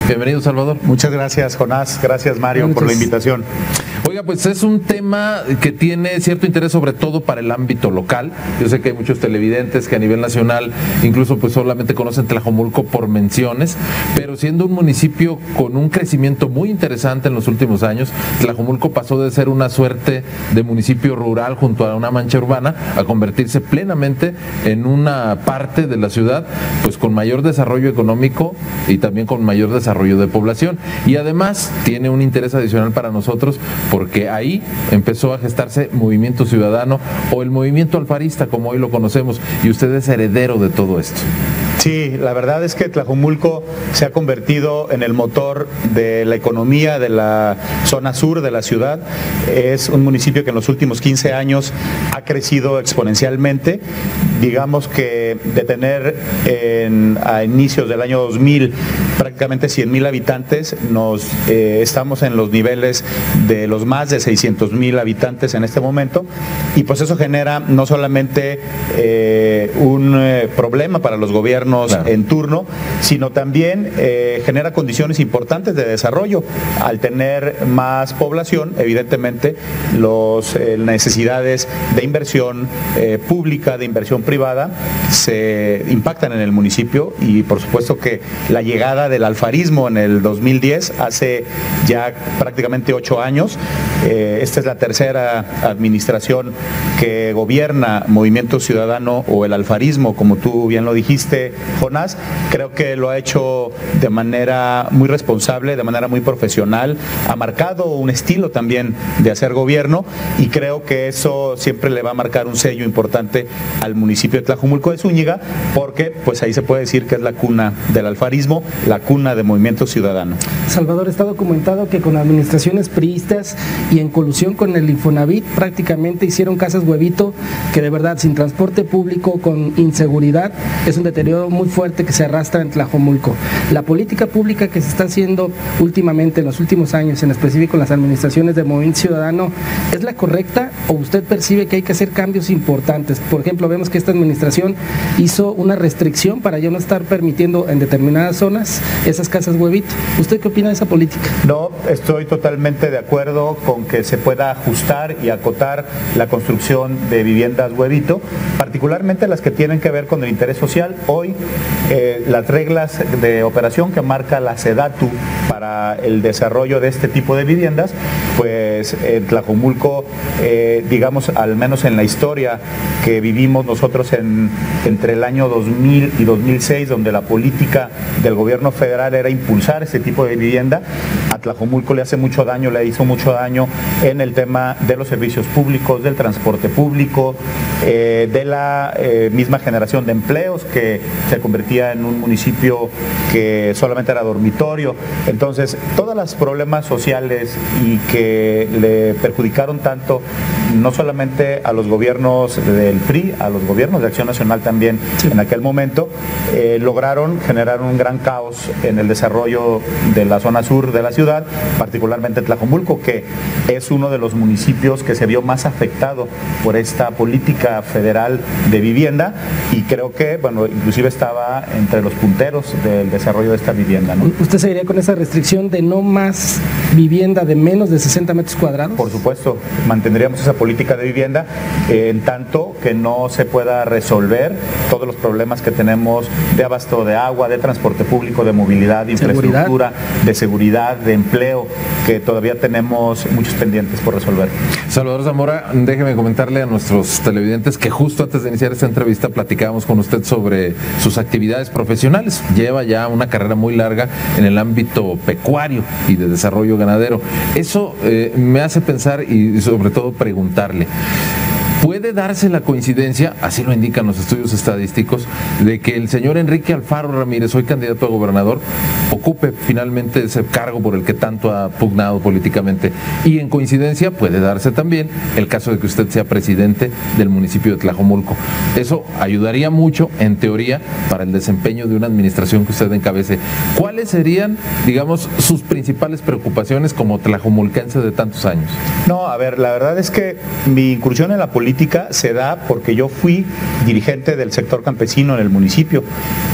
Bienvenido, Salvador. Muchas gracias, Jonás. Gracias, Mario, por la invitación. Oiga, pues es un tema que tiene cierto interés sobre todo para el ámbito local. Yo sé que hay muchos televidentes que a nivel nacional incluso pues solamente conocen Tlajomulco por menciones, pero siendo un municipio con un crecimiento muy interesante en los últimos años, Tlajomulco pasó de ser una suerte de municipio rural junto a una mancha urbana a convertirse plenamente en una parte de la ciudad pues con mayor desarrollo económico y también con mayor desarrollo de población. Y además tiene un interés adicional para nosotros porque ahí empezó a gestarse Movimiento Ciudadano o el Movimiento Alfarista, como hoy lo conocemos, y usted es heredero de todo esto. Sí, la verdad es que Tlajomulco se ha convertido en el motor de la economía de la zona sur de la ciudad. Es un municipio que en los últimos 15 años ha crecido exponencialmente. Digamos que de tener a inicios del año 2000 prácticamente 100,000 habitantes, estamos en los niveles de los más de 600,000 habitantes en este momento, y pues eso genera no solamente un problema para los gobiernos en turno, sino también genera condiciones importantes de desarrollo. Al tener más población, evidentemente las necesidades de inversión pública, de inversión privada, se impactan en el municipio, y por supuesto que la llegada del alfarismo en el 2010, hace ya prácticamente 8 años, esta es la tercera administración que gobierna Movimiento Ciudadano o el alfarismo, como tú bien lo dijiste, Jonás. Creo que lo ha hecho de manera muy responsable, de manera muy profesional, ha marcado un estilo también de hacer gobierno, y creo que eso siempre le va a marcar un sello importante al municipio de Tlajomulco de Zúñiga, porque pues ahí se puede decir que es la cuna del alfarismo, la cuna de Movimiento Ciudadano. Salvador, está documentado que con administraciones priistas y en colusión con el Infonavit prácticamente hicieron casas huevito, que de verdad sin transporte público, con inseguridad, es un deterioro muy fuerte que se arrastra en Tlajomulco. La política pública que se está haciendo últimamente, en los últimos años, en específico las administraciones de Movimiento Ciudadano, ¿es la correcta o usted percibe que hay que hacer cambios importantes? Por ejemplo, vemos que esta administración hizo una restricción para ya no estar permitiendo en determinadas zonas esas casas huevito. ¿Usted qué opina de esa política? No, estoy totalmente de acuerdo con que se pueda ajustar y acotar la construcción de viviendas huevito, particularmente las que tienen que ver con el interés social. Hoy las reglas de operación que marca la SEDATU para el desarrollo de este tipo de viviendas, pues en Tlajomulco, digamos, al menos en la historia que vivimos nosotros entre el año 2000 y 2006, donde la política del gobierno federal era impulsar este tipo de vivienda, a Tlajomulco le hizo mucho daño en el tema de los servicios públicos, del transporte público, de la misma generación de empleos, que se convertía en un municipio que solamente era dormitorio. Entonces, todos los problemas sociales y que le perjudicaron tanto no solamente a los gobiernos del PRI, a los gobiernos de Acción Nacional también, sí, en aquel momento, lograron generar un gran caos en el desarrollo de la zona sur de la ciudad, particularmente Tlajomulco, que es uno de los municipios que se vio más afectado por esta política federal de vivienda, y creo que, bueno, inclusive estaba entre los punteros del desarrollo de esta vivienda, ¿no? ¿Usted seguiría con esa restricción de no más vivienda de menos de 60 metros cuadrados? Por supuesto, mantendríamos esa política de vivienda en tanto que no se pueda resolver todos los problemas que tenemos de abasto de agua, de transporte público, de movilidad, de infraestructura, de seguridad, de empleo, que todavía tenemos muchos pendientes por resolver. Salvador Zamora, déjeme comentarle a nuestros televidentes que justo antes de iniciar esta entrevista platicábamos con usted sobre sus actividades profesionales. Lleva ya una carrera muy larga en el ámbito pecuario y de desarrollo ganadero. Eso me hace pensar y sobre todo preguntarle, ¿puede darse la coincidencia, así lo indican los estudios estadísticos, de que el señor Enrique Alfaro Ramírez, hoy candidato a gobernador, ocupe finalmente ese cargo por el que tanto ha pugnado políticamente? Y en coincidencia puede darse también el caso de que usted sea presidente del municipio de Tlajomulco. Eso ayudaría mucho, en teoría, para el desempeño de una administración que usted encabece. ¿Cuáles serían, digamos, sus principales preocupaciones como tlajomulquense de tantos años? No, a ver, la verdad es que mi incursión en la política política se da porque yo fui dirigente del sector campesino en el municipio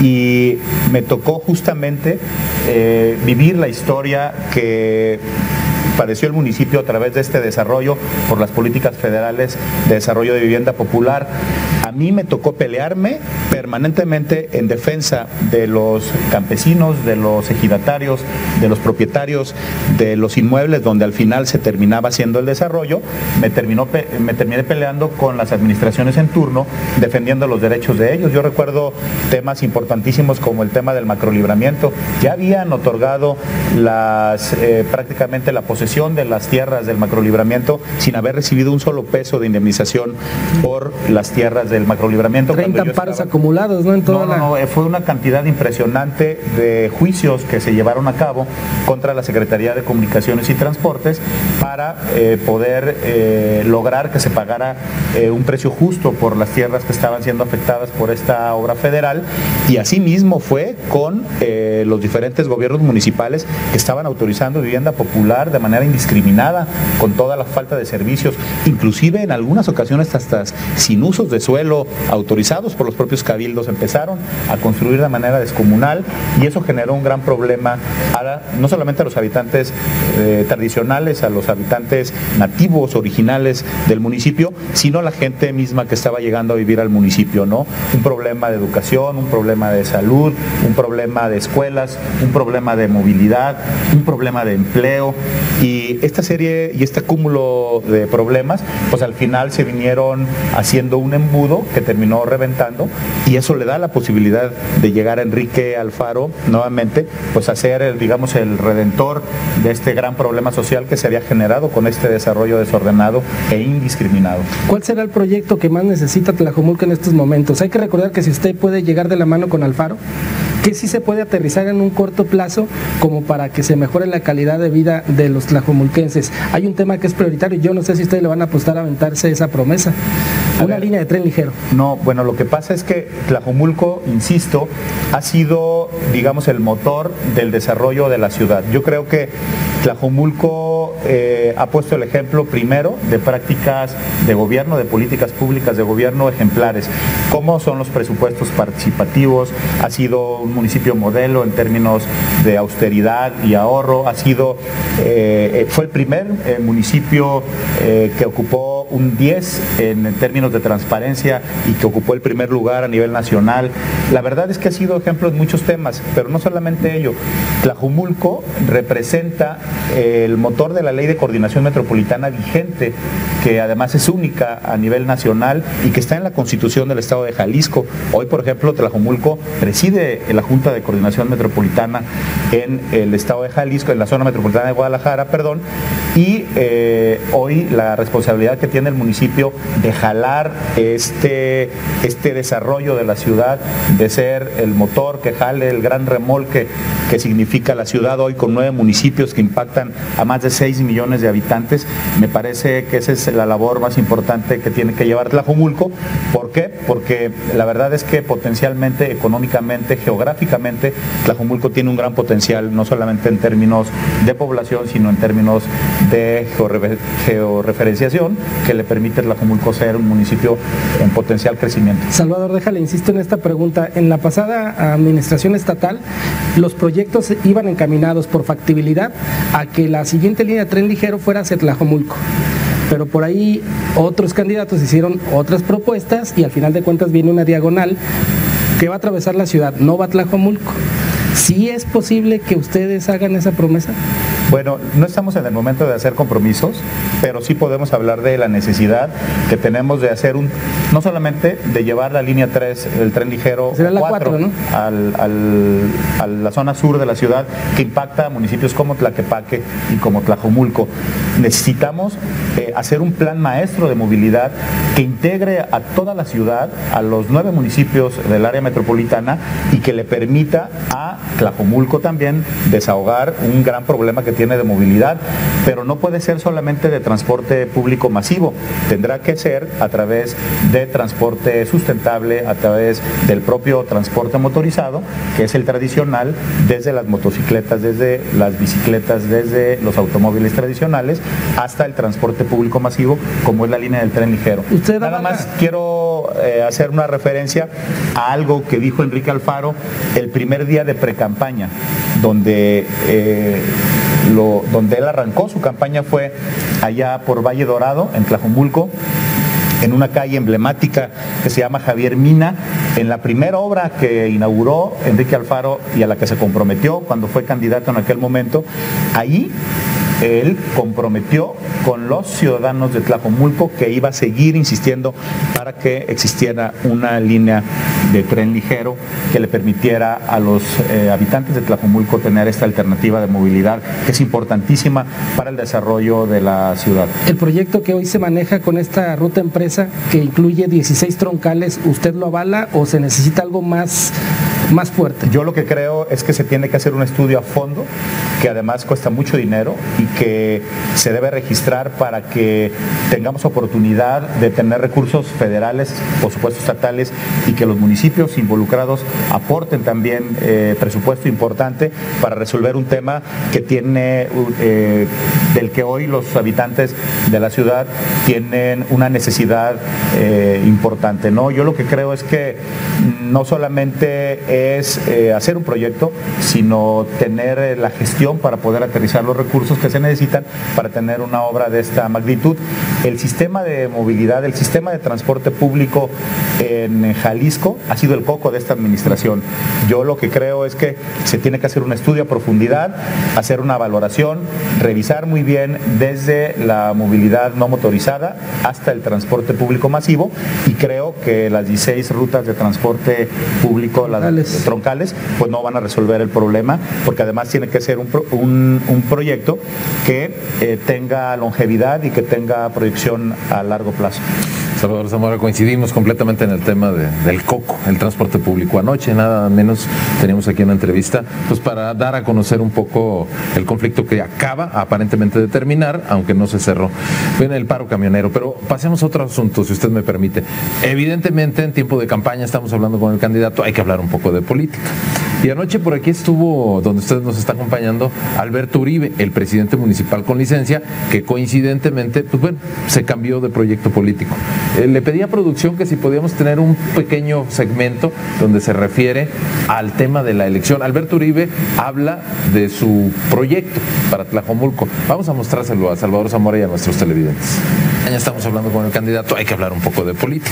y me tocó justamente vivir la historia que padeció el municipio a través de este desarrollo por las políticas federales de desarrollo de vivienda popular. A mí me tocó pelearme permanentemente en defensa de los campesinos, de los ejidatarios, de los propietarios de los inmuebles donde al final se terminaba haciendo el desarrollo. Me terminé peleando con las administraciones en turno, defendiendo los derechos de ellos. Yo recuerdo temas importantísimos como el tema del macrolibramiento. Ya habían otorgado prácticamente la posesión de las tierras del macrolibramiento sin haber recibido un solo peso de indemnización por las tierras del macrolibramiento. 30 amparos acumulados, ¿no? Fue una cantidad impresionante de juicios que se llevaron a cabo contra la Secretaría de Comunicaciones y Transportes para poder lograr que se pagara un precio justo por las tierras que estaban siendo afectadas por esta obra federal, y asimismo fue con los diferentes gobiernos municipales que estaban autorizando vivienda popular de manera indiscriminada, con toda la falta de servicios, inclusive en algunas ocasiones hasta sin usos de suelo autorizados por los propios cabildos. Empezaron a construir de manera descomunal y eso generó un gran problema no solamente a los habitantes tradicionales, a los habitantes nativos, originales del municipio, sino a la gente misma que estaba llegando a vivir al municipio, ¿no? Un problema de educación, un problema de salud, un problema de escuelas, un problema de movilidad, un problema de empleo, y esta serie y este cúmulo de problemas, pues al final se vinieron haciendo un embudo que terminó reventando, y eso le da la posibilidad de llegar a Enrique Alfaro nuevamente, pues a ser el redentor de este gran problema social que se había generado con este desarrollo desordenado e indiscriminado. ¿Cuál será el proyecto que más necesita Tlajomulco en estos momentos? Hay que recordar que si usted puede llegar de la mano con Alfaro, que sí se puede aterrizar en un corto plazo como para que se mejore la calidad de vida de los tlajomulquenses. Hay un tema que es prioritario, yo no sé si ustedes le van a apostar a aventarse esa promesa. Una línea de tren ligero. No, bueno, lo que pasa es que Tlajomulco, insisto, ha sido, el motor del desarrollo de la ciudad. Yo creo que Tlajomulco ha puesto el ejemplo primero de prácticas de gobierno, de políticas públicas de gobierno ejemplares. ¿Cómo son los presupuestos participativos? Ha sido un municipio modelo en términos de austeridad y ahorro. Fue el primer municipio que ocupó un 10 en términos de transparencia y que ocupó el primer lugar a nivel nacional. La verdad es que ha sido ejemplo en muchos temas, pero no solamente ello. Tlajomulco representa el motor de la Ley de Coordinación Metropolitana vigente, que además es única a nivel nacional y que está en la Constitución del Estado de Jalisco. Hoy, por ejemplo, Tlajomulco preside la Junta de Coordinación Metropolitana en el Estado de Jalisco, en la zona metropolitana de Guadalajara, y hoy la responsabilidad que tiene el municipio de jalar este desarrollo de la ciudad, de ser el motor que jale el gran remolque que significa la ciudad hoy con 9 municipios que impactan a más de 6 millones de habitantes. Me parece que esa es la labor más importante que tiene que llevar Tlajomulco. ¿Por qué? Porque la verdad es que potencialmente, económicamente, geográficamente, Tlajomulco tiene un gran potencial, no solamente en términos de población, sino en términos de georreferenciación, que le permite a Tlajomulco ser un municipio en potencial crecimiento. Salvador, déjale, insisto en esta pregunta. En la pasada administración estatal, los proyectos iban encaminados por factibilidad a que la siguiente línea de tren ligero fuera hacia Tlajomulco. Pero por ahí otros candidatos hicieron otras propuestas y al final de cuentas viene una diagonal que va a atravesar la ciudad, no va a Tlajomulco. ¿Sí es posible que ustedes hagan esa promesa? Bueno, no estamos en el momento de hacer compromisos, pero sí podemos hablar de la necesidad que tenemos de hacer no solamente de llevar la línea 3, el tren ligero 4, ¿no? a la zona sur de la ciudad, que impacta a municipios como Tlaquepaque y como Tlajomulco. Necesitamos hacer un plan maestro de movilidad que integre a toda la ciudad, a los 9 municipios del área metropolitana, y que le permita a Tlajomulco también desahogar un gran problema que tiene de movilidad, pero no puede ser solamente de transporte público masivo, tendrá que ser a través de transporte sustentable, a través del propio transporte motorizado, que es el tradicional, desde las motocicletas, desde las bicicletas, desde los automóviles tradicionales, hasta el transporte público masivo, como es la línea del tren ligero. Nada más quiero hacer una referencia a algo que dijo Enrique Alfaro el primer día de precampaña, donde él arrancó su campaña fue allá por Valle Dorado, en Tlajomulco, en una calle emblemática que se llama Javier Mina, en la primera obra que inauguró Enrique Alfaro y a la que se comprometió cuando fue candidato en aquel momento. Ahí él comprometió con los ciudadanos de Tlajomulco que iba a seguir insistiendo para que existiera una línea de tren ligero que le permitiera a los habitantes de Tlajomulco tener esta alternativa de movilidad que es importantísima para el desarrollo de la ciudad. El proyecto que hoy se maneja con esta ruta empresa, que incluye 16 troncales, ¿usted lo avala o se necesita algo más fuerte? Yo lo que creo es que se tiene que hacer un estudio a fondo, que además cuesta mucho dinero y que se debe registrar para que tengamos oportunidad de tener recursos federales, por supuesto estatales, y que los municipios involucrados aporten también presupuesto importante para resolver un tema que tiene, del que hoy los habitantes de la ciudad tienen una necesidad importante, ¿no? Yo lo que creo es que no solamente es hacer un proyecto, sino tener la gestión para poder aterrizar los recursos que se necesitan para tener una obra de esta magnitud. El sistema de movilidad, el sistema de transporte público en Jalisco ha sido el coco de esta administración. Yo lo que creo es que se tiene que hacer un estudio a profundidad, hacer una valoración, revisar muy bien desde la movilidad no motorizada hasta el transporte público masivo, y creo que las 16 rutas de transporte público, las troncales, pues no van a resolver el problema, porque además tiene que ser un proyecto que tenga longevidad y que tenga proyección a largo plazo. Salvador Zamora, coincidimos completamente en el tema del coco, el transporte público. Anoche nada menos teníamos aquí una entrevista pues para dar a conocer un poco el conflicto que acaba aparentemente de terminar, aunque no se cerró. Viene el paro camionero, pero pasemos a otro asunto, si usted me permite. Evidentemente en tiempo de campaña estamos hablando con el candidato, hay que hablar un poco de política. Y anoche por aquí estuvo, donde usted nos está acompañando, Alberto Uribe, el presidente municipal con licencia, que coincidentemente, pues bueno, se cambió de proyecto político. Le pedí a producción que si podíamos tener un pequeño segmento donde se refiere al tema de la elección. Alberto Uribe habla de su proyecto para Tlajomulco. Vamos a mostrárselo a Salvador Zamora y a nuestros televidentes. Ya estamos hablando con el candidato, hay que hablar un poco de política.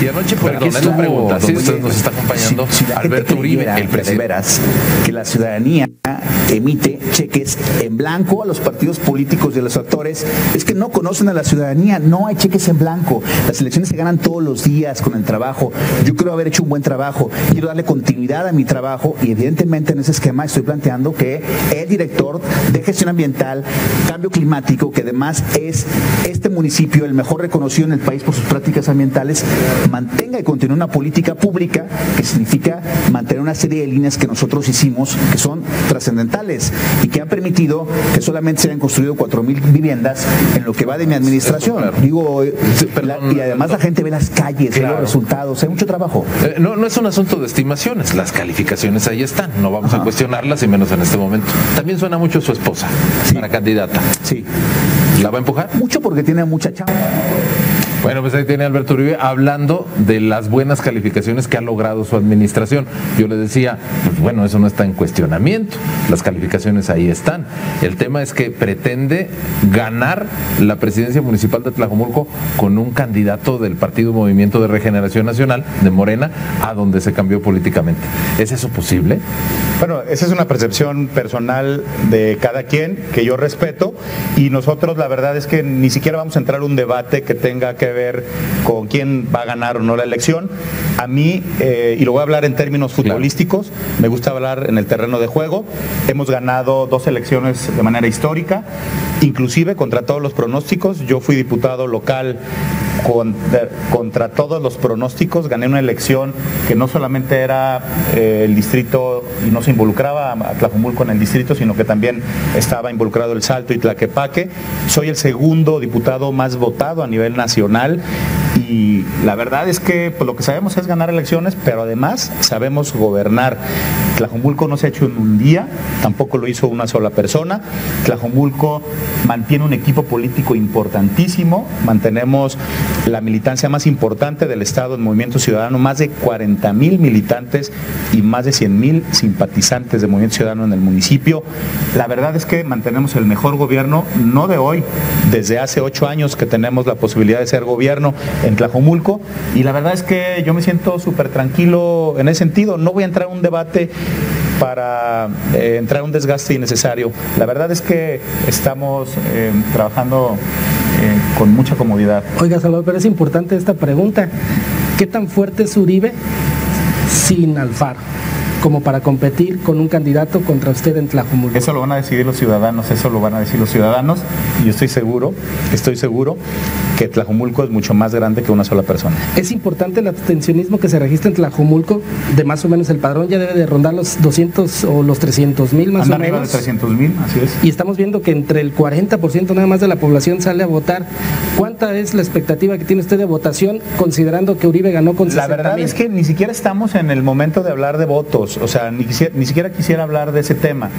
Y anoche por aquí estuvo, pregunta, si usted nos está acompañando, si Alberto Uribe, el presidente. De veras, que la ciudadanía emite cheques en blanco a los partidos políticos y a los actores, es que no conocen a la ciudadanía, no hay cheques en blanco. Las elecciones se ganan todos los días con el trabajo. Yo creo haber hecho un buen trabajo, quiero darle continuidad a mi trabajo y evidentemente en ese esquema estoy planteando que el director de gestión ambiental, cambio climático, que además es este municipio el mejor reconocido en el país por sus prácticas ambientales, mantenga y continúe una política pública que significa mantener una serie de líneas que nosotros hicimos que son trascendentales y que han permitido que solamente se hayan construido 4,000 viviendas en lo que va de mi administración. Claro. Digo, y además la gente ve las calles, ve los resultados, hay mucho trabajo. No es un asunto de estimaciones, las calificaciones ahí están, no vamos a cuestionarlas y menos en este momento. También suena mucho su esposa, para candidata. Sí. ¿La va a empujar? Mucho porque tiene mucha chamba. Bueno, pues ahí tiene Alberto Uribe hablando de las buenas calificaciones que ha logrado su administración. Yo le decía, pues bueno, eso no está en cuestionamiento, las calificaciones ahí están. El tema es que pretende ganar la presidencia municipal de Tlajomulco con un candidato del Partido Movimiento de Regeneración Nacional, de Morena, a donde se cambió políticamente. ¿Es eso posible? Bueno, esa es una percepción personal de cada quien que yo respeto, y nosotros la verdad es que ni siquiera vamos a entrar a un debate que tenga que ver con quién va a ganar o no la elección. A mí, y lo voy a hablar en términos futbolísticos, me gusta hablar en el terreno de juego. Hemos ganado 2 elecciones de manera histórica, inclusive contra todos los pronósticos. Yo fui diputado local contra todos los pronósticos, gané una elección que no solamente era el distrito y no se involucraba a Tlajomulco en el distrito, sino que también estaba involucrado El Salto y Tlaquepaque. Soy el segundo diputado más votado a nivel nacional y la verdad es que pues, lo que sabemos es ganar elecciones, pero además sabemos gobernar. Tlajomulco no se ha hecho en un día, tampoco lo hizo una sola persona. Tlajomulco mantiene un equipo político importantísimo, mantenemos la militancia más importante del Estado en Movimiento Ciudadano, más de 40,000 militantes y más de 100,000 simpatizantes de Movimiento Ciudadano en el municipio. La verdad es que mantenemos el mejor gobierno, no de hoy, desde hace 8 años que tenemos la posibilidad de ser gobierno en Tlajomulco, y la verdad es que yo me siento súper tranquilo en ese sentido. No voy a entrar a un debate para entrar a un desgaste innecesario. La verdad es que estamos trabajando con mucha comodidad. Oiga, Salvador, pero es importante esta pregunta. ¿Qué tan fuerte es Uribe sin Alfaro como para competir con un candidato contra usted en Tlajomulco? Eso lo van a decidir los ciudadanos, y yo estoy seguro que Tlajomulco es mucho más grande que una sola persona. Es importante el abstencionismo que se registra en Tlajomulco, de más o menos el padrón ya debe de rondar los 200 o los 300,000 más Anda o menos. arriba de 300,000, así es. Y estamos viendo que entre el 40% nada más de la población sale a votar. ¿Cuánta es la expectativa que tiene usted de votación, considerando que Uribe ganó con 60,000? La verdad es que ni siquiera estamos en el momento de hablar de votos, o sea, ni siquiera quisiera hablar de ese tema.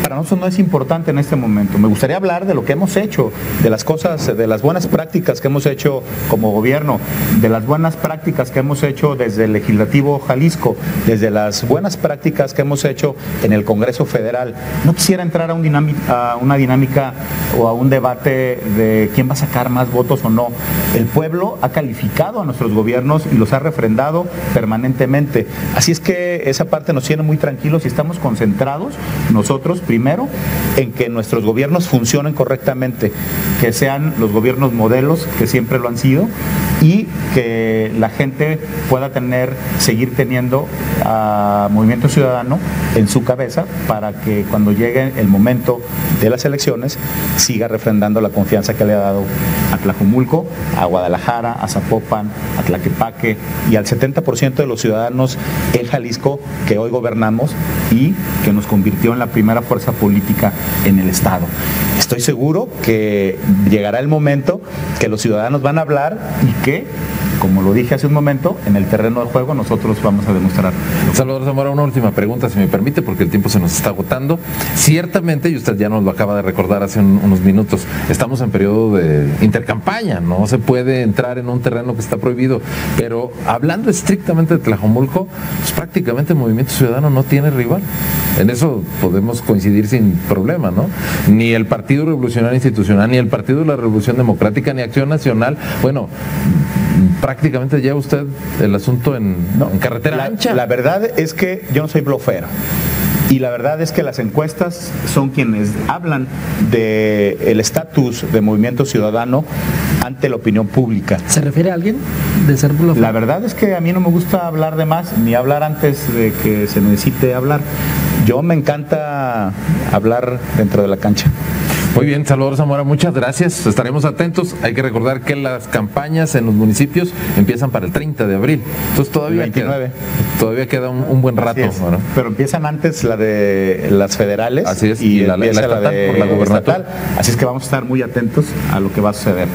Para nosotros no es importante en este momento. Me gustaría hablar de lo que hemos hecho, de las cosas, de las buenas prácticas que hemos hecho como gobierno, de las buenas prácticas que hemos hecho desde el Legislativo Jalisco, desde las buenas prácticas que hemos hecho en el Congreso Federal. No quisiera entrar a una dinámica o a un debate de quién va a sacar más votos o no. El pueblo ha calificado a nuestros gobiernos y los ha refrendado permanentemente. Así es que esa parte nos tiene muy tranquilos y estamos concentrados nosotros primero en que nuestros gobiernos funcionen correctamente, que sean los gobiernos modelos que siempre lo han sido y que la gente pueda seguir teniendo a Movimiento Ciudadano en su cabeza para que cuando llegue el momento de las elecciones siga refrendando la confianza que le ha dado a Tlajomulco, a Guadalajara, a Zapopan, a Tlaquepaque y al 70% de los ciudadanos en Jalisco que hoy gobernamos y que nos convirtió en la primera fuerza política en el Estado. Estoy seguro que llegará el momento que los ciudadanos van a hablar y que, como lo dije hace un momento, en el terreno del juego nosotros vamos a demostrar. Salvador Zamora, una última pregunta, si me permite, porque el tiempo se nos está agotando. Ciertamente, y usted ya nos lo acaba de recordar hace unos minutos, estamos en periodo de intercampaña, no se puede entrar en un terreno que está prohibido, pero hablando estrictamente de Tlajomulco, pues prácticamente el Movimiento Ciudadano no tiene rival. En eso podemos coincidir sin problema, ¿no? Ni el Partido Revolucionario Institucional, ni el Partido de la Revolución Democrática, ni Acción Nacional. Bueno, prácticamente lleva usted el asunto en carretera ancha. La verdad es que yo no soy blofero. Y la verdad es que las encuestas son quienes hablan del estatus de Movimiento Ciudadano ante la opinión pública. ¿Se refiere a alguien de ser blofero? La verdad es que a mí no me gusta hablar de más, ni hablar antes de que se necesite hablar. Yo me encanta hablar dentro de la cancha. Muy bien, Salvador Zamora, muchas gracias. Estaremos atentos. Hay que recordar que las campañas en los municipios empiezan para el 30 de abril. Entonces todavía queda un buen rato. ¿No? Pero empiezan antes la de las federales. Así es, y la estatal por la gubernatura. Así es que vamos a estar muy atentos a lo que va a suceder.